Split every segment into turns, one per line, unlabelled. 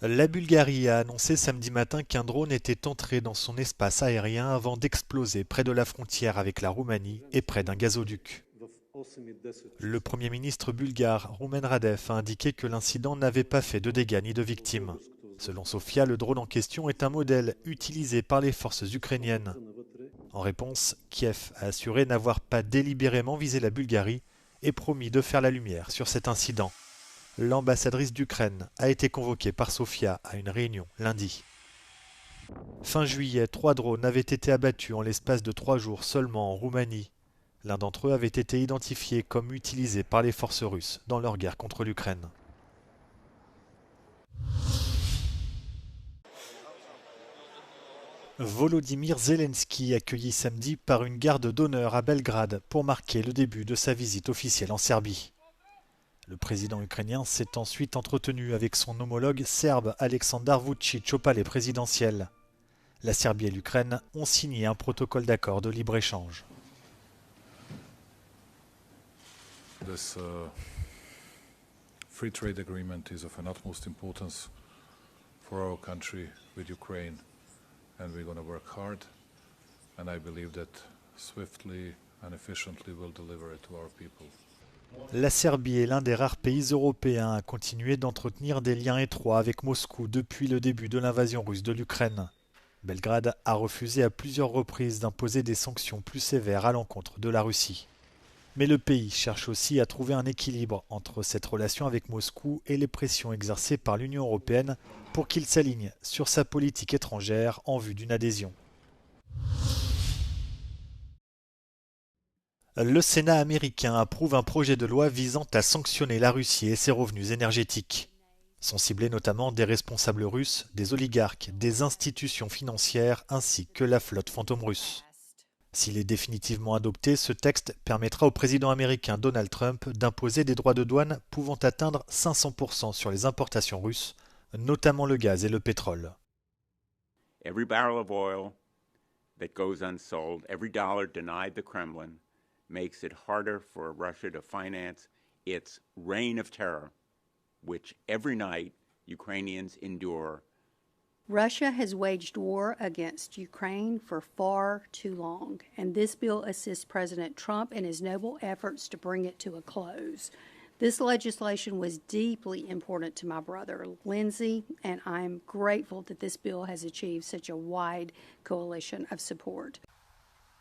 La Bulgarie a annoncé samedi matin qu'un drone était entré dans son espace aérien avant d'exploser près de la frontière avec la Roumanie et près d'un gazoduc. Le Premier ministre bulgare Rumen Radev a indiqué que l'incident n'avait pas fait de dégâts ni de victimes. Selon Sofia, le drone en question est un modèle utilisé par les forces ukrainiennes. En réponse, Kiev a assuré n'avoir pas délibérément visé la Bulgarie et promis de faire la lumière sur cet incident. L'ambassadrice d'Ukraine a été convoquée par Sofia à une réunion lundi. Fin juillet, 3 drones avaient été abattus en l'espace de 3 jours seulement en Roumanie. L'un d'entre eux avait été identifié comme utilisé par les forces russes dans leur guerre contre l'Ukraine. Volodymyr Zelensky accueilli samedi par une garde d'honneur à Belgrade pour marquer le début de sa visite officielle en Serbie. Le président ukrainien s'est ensuite entretenu avec son homologue serbe Aleksandar Vučić au palais présidentiel. La Serbie et l'Ukraine ont signé un protocole d'accord de libre-échange.
This free trade agreement is of an utmost importance for our country with Ukraine, and we're going to work hard, and I believe that swiftly and efficiently we'll deliver it to our people.
La Serbie est l'un des rares pays européens à continuer d'entretenir des liens étroits avec Moscou depuis le début de l'invasion russe de l'Ukraine. Belgrade a refusé à plusieurs reprises d'imposer des sanctions plus sévères à l'encontre de la Russie. Mais le pays cherche aussi à trouver un équilibre entre cette relation avec Moscou et les pressions exercées par l'Union européenne pour qu'il s'aligne sur sa politique étrangère en vue d'une adhésion. Le Sénat américain approuve un projet de loi visant à sanctionner la Russie et ses revenus énergétiques. Sont ciblés notamment des responsables russes, des oligarques, des institutions financières ainsi que la flotte fantôme russe. S'il est définitivement adopté, ce texte permettra au président américain Donald Trump d'imposer des droits de douane pouvant atteindre 500% sur les importations russes, notamment le gaz et le pétrole.
Every barrel of oil that goes unsold, every dollar denied the Kremlin makes it harder for Russia to finance its reign of terror, which every night Ukrainians endure.
Russia has waged war against Ukraine for far too long, and this bill assists President Trump in his noble efforts to bring it to a close. This legislation was deeply important to my brother, Lindsey, and I am grateful that this bill has achieved such a wide coalition of support.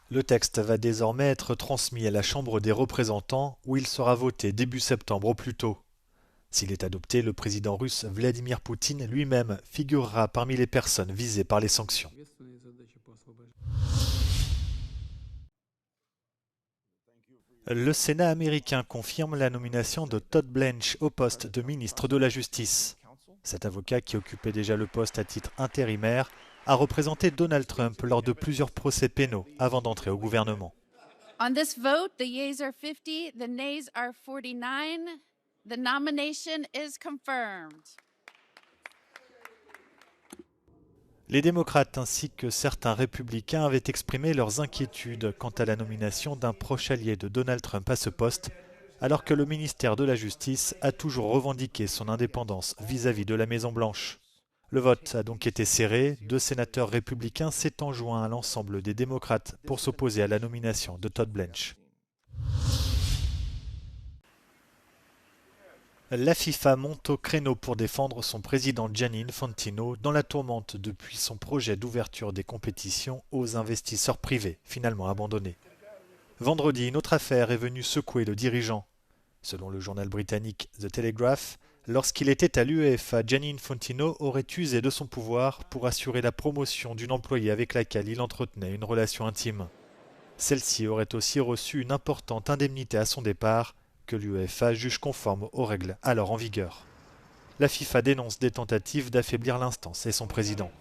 Le texte va désormais être transmis à la Chambre des représentants où il sera voté début septembre au plus tôt. S'il est adopté, le président russe Vladimir Poutine lui-même figurera parmi les personnes visées par les sanctions. Le Sénat américain confirme la nomination de Todd Blanche au poste de ministre de la Justice. Cet avocat, qui occupait déjà le poste à titre intérimaire, a représenté Donald Trump lors de plusieurs procès pénaux avant d'entrer au gouvernement.
On this vote, the yeas are 50, the nays are 49. The nomination is confirmed.
Les démocrates ainsi que certains républicains avaient exprimé leurs inquiétudes quant à la nomination d'un proche allié de Donald Trump à ce poste, alors que le ministère de la Justice a toujours revendiqué son indépendance vis-à-vis de la Maison-Blanche. Le vote a donc été serré, 2 sénateurs républicains s'étant joints à l'ensemble des démocrates pour s'opposer à la nomination de Todd Blanche. La FIFA monte au créneau pour défendre son président Gianni Infantino dans la tourmente depuis son projet d'ouverture des compétitions aux investisseurs privés, finalement abandonné. Vendredi, une autre affaire est venue secouer le dirigeant. Selon le journal britannique The Telegraph, lorsqu'il était à l'UEFA, Gianni Infantino aurait usé de son pouvoir pour assurer la promotion d'une employée avec laquelle il entretenait une relation intime. Celle-ci aurait aussi reçu une importante indemnité à son départ, que l'UEFA juge conforme aux règles alors en vigueur. La FIFA dénonce des tentatives d'affaiblir l'instance et son président.